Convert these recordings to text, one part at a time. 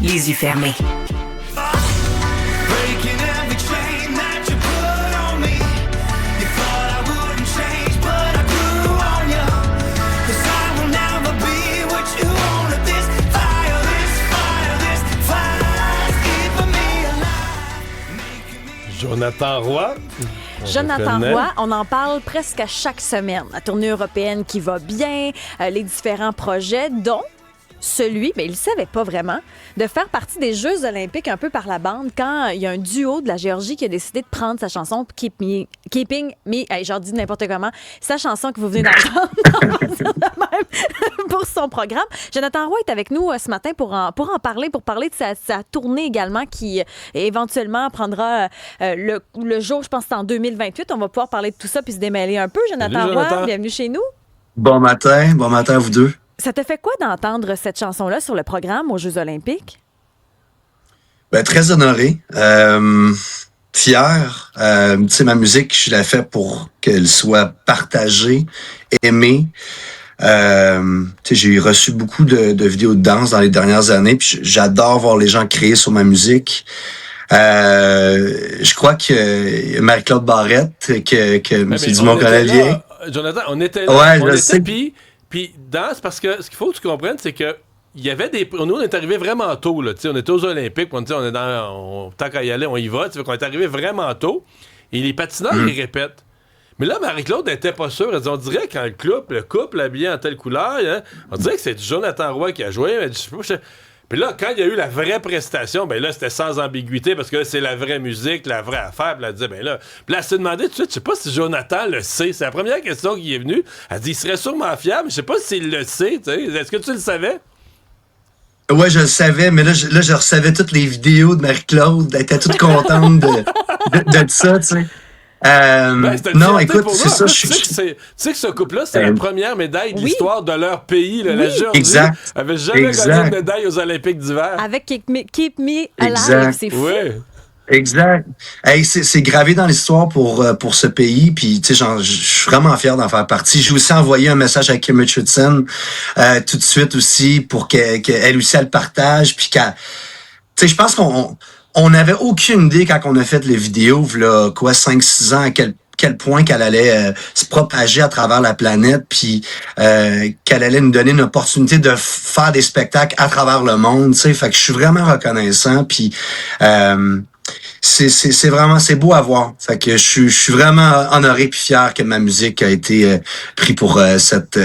les yeux fermés. Jonathan Roy. Jonathan Roy, on en parle presque à chaque semaine. La tournée européenne qui va bien, les différents projets, dont celui, mais il ne savait pas vraiment, de faire partie des Jeux olympiques un peu par la bande quand il y a un duo de la Géorgie qui a décidé de prendre sa chanson Keeping Me, hey, j'en dis n'importe comment, sa chanson que vous venez d'entendre pour son programme. Jonathan Roy est avec nous ce matin pour en parler, pour parler de sa tournée également qui éventuellement prendra le jour, je pense que c'est en 2028. On va pouvoir parler de tout ça puis se démêler un peu. Jonathan Roy, bienvenue chez nous. Bon matin à vous deux. Ça te fait quoi d'entendre cette chanson-là sur le programme aux Jeux olympiques? Ben, très honoré, fier. Tu sais, ma musique, je l'ai fait pour qu'elle soit partagée, aimée. Tu sais, j'ai reçu beaucoup de vidéos de danse dans les dernières années, puis j'adore voir les gens créer sur ma musique. Je crois que Marie-Claude Barrette, que M. Dumont connaît bien. Jonathan, on était là, ouais, on je était sais. Puis danse, parce que ce qu'il faut que tu comprennes, c'est que il y avait des... Nous, on est arrivés vraiment tôt, là. On était aux Olympiques, on est tant qu'à y aller, on y va. On est arrivés vraiment tôt. Et les patineurs, ils répètent. Mais là, Marie-Claude n'était pas sûre. Elle dit, on dirait quand le couple habillé en telle couleur, hein, on dirait que c'est Jonathan Roy qui a joué. Elle dit, Puis là, quand il y a eu la vraie prestation, ben là, c'était sans ambiguïté, parce que là, c'est la vraie musique, la vraie affaire. Puis elle disait, ben là... Puis là, elle s'est demandé tout de suite, je sais pas si Jonathan le sait. C'est la première question qui est venue. Elle dit, il serait sûrement fiable, mais je sais pas s'il le sait, tu sais. Est-ce que tu le savais? Ouais, je le savais, mais là, je recevais toutes les vidéos de Marie-Claude. Elle était toute contente de ça, tu sais. Non, écoute, c'est ça. Tu sais que ce couple-là, c'est la première médaille de l'histoire de leur pays. Là, la Géorgie avait jamais gagné de médaille aux Olympiques d'hiver. Avec Keep Me Alive, c'est fou. Oui. Exact. Hey, c'est gravé dans l'histoire pour ce pays, puis tu sais, je suis vraiment fier d'en faire partie. J'ai aussi envoyé un message à Kim Richardson tout de suite aussi pour qu'elle aussi elle partage, puis tu sais, je pense on n'avait aucune idée quand on a fait les vidéos, là, 5-6 ans, à quel point qu'elle allait se propager à travers la planète, puis qu'elle allait nous donner une opportunité de faire des spectacles à travers le monde, tu sais. Fait que je suis vraiment reconnaissant, puis c'est vraiment, c'est beau à voir. Fait que je suis vraiment honoré puis fier que ma musique a été pris pour cet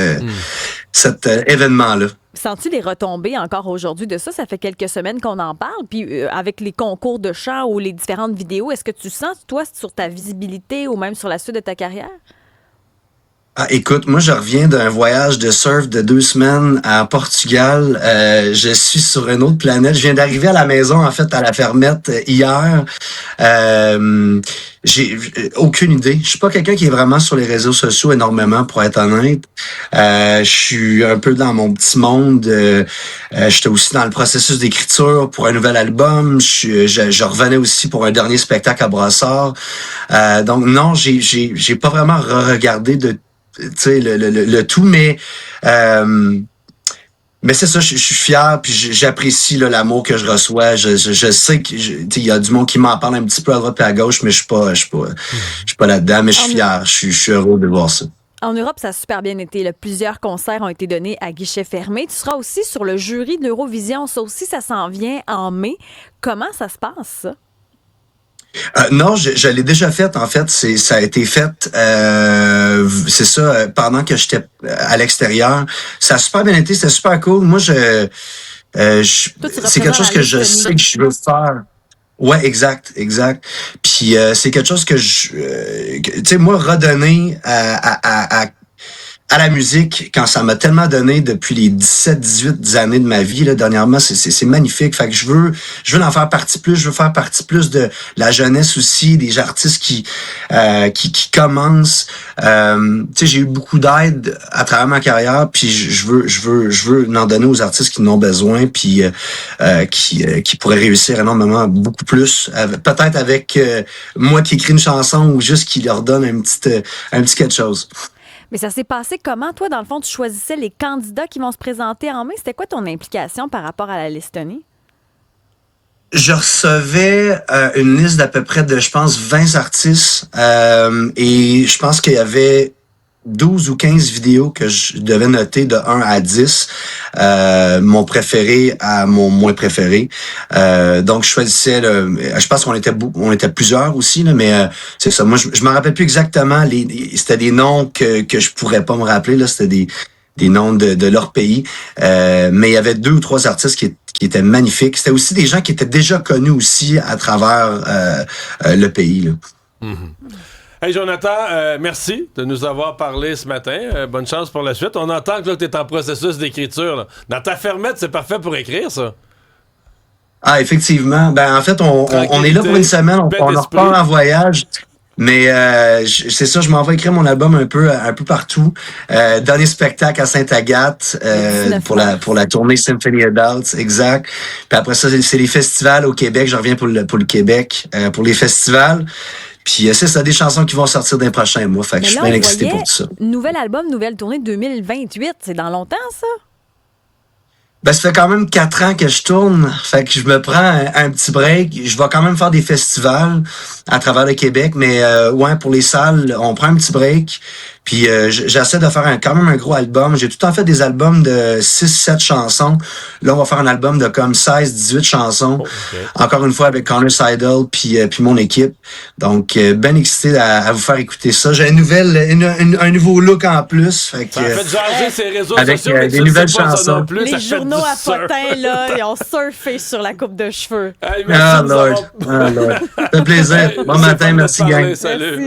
événement-là. Sens-tu les retombées encore aujourd'hui de ça? Ça fait quelques semaines qu'on en parle. Puis avec les concours de chant ou les différentes vidéos, est-ce que tu sens, toi, sur ta visibilité ou même sur la suite de ta carrière? Ah, écoute, moi, je reviens d'un voyage de surf de 2 semaines à Portugal. Je suis sur une autre planète. Je viens d'arriver à la maison, en fait, à la fermette hier. J'ai aucune idée. Je suis pas quelqu'un qui est vraiment sur les réseaux sociaux énormément, pour être honnête. Je suis un peu dans mon petit monde. J'étais aussi dans le processus d'écriture pour un nouvel album. Je revenais aussi pour un dernier spectacle à Brossard. Donc non, j'ai pas vraiment regardé de tu sais le tout, mais c'est ça, je suis fier, puis j'apprécie là, l'amour que je reçois. Je sais qu'il y a du monde qui m'en parle un petit peu à droite et à gauche, mais je suis pas là-dedans, mais je suis fier, je suis heureux de voir ça. En Europe, ça a super bien été. Là. Plusieurs concerts ont été donnés à guichet fermé. Tu seras aussi sur le jury de l'Eurovision. Ça aussi, ça s'en vient en mai. Comment ça se passe, ça? Non, je l'ai déjà fait, en fait. Ça a été fait, c'est ça, pendant que j'étais à l'extérieur. Ça a super bien été, c'était super cool. Moi, c'est quelque chose que je sais que je veux faire. Ouais, exact. Puis c'est quelque chose que tu sais, moi, redonner à la musique, quand ça m'a tellement donné depuis les 17-18 années de ma vie, là, dernièrement, c'est magnifique. Fait que je veux en faire partie plus, je veux faire partie plus de la jeunesse aussi, des artistes qui commencent. Tu sais, j'ai eu beaucoup d'aide à travers ma carrière, puis je veux en donner aux artistes qui en ont besoin, puis qui pourraient réussir énormément, beaucoup plus. Peut-être avec moi qui écris une chanson ou juste qui leur donne un petit quelque chose. Mais ça s'est passé comment? Toi, dans le fond, tu choisissais les candidats qui vont se présenter en mai. C'était quoi ton implication par rapport à la Lettonie? je recevais une liste d'à peu près de, je pense, 20 artistes. Et je pense qu'il y avait 12 ou 15 vidéos que je devais noter de 1 à 10. Mon préféré à mon moins préféré. Donc, je choisissais... je pense qu'on était plusieurs aussi, là, mais c'est ça. Moi, je m'en rappelle plus exactement. C'était des noms que je pourrais pas me rappeler. Là, c'était des noms de leur pays. Mais il y avait 2 ou 3 artistes qui étaient magnifiques. C'était aussi des gens qui étaient déjà connus aussi à travers le pays. Là. Mm-hmm. Hey Jonathan, merci de nous avoir parlé ce matin. Bonne chance pour la suite. On entend que tu es en processus d'écriture. Là. Dans ta fermette, c'est parfait pour écrire, ça. Ah, effectivement. Ben, en fait, on est là pour une semaine. On repart en voyage. Mais c'est ça, je m'en vais écrire mon album un peu partout. Dernier spectacle à Sainte-Agathe pour la tournée Symphony Adults, exact. Puis après ça, c'est les festivals au Québec. Je reviens pour le Québec, pour les festivals. Puis c'est ça, des chansons qui vont sortir dans les prochains mois. Fait que je suis bien excité pour tout ça. Nouvel album, nouvelle tournée 2028. C'est dans longtemps, ça? Ben, ça fait quand même 4 ans que je tourne. Fait que je me prends un petit break. Je vais quand même faire des festivals à travers le Québec. Mais ouais, pour les salles, on prend un petit break. Puis j'essaie de faire quand même un gros album. J'ai tout le temps fait des albums de 6-7 chansons. Là, on va faire un album de comme 16-18 chansons. Okay. Encore une fois avec Connor Seidel puis mon équipe. Donc, ben excité à vous faire écouter ça. J'ai un nouveau look en plus. Fait que, ça a fait jaser ses réseaux avec sociaux. Des nouvelles chansons. Plus, les journaux à potins, là, ils ont surfé sur la coupe de cheveux. Hey, merci Lord. Ça fait plaisir. Bon matin, merci gang. Salut.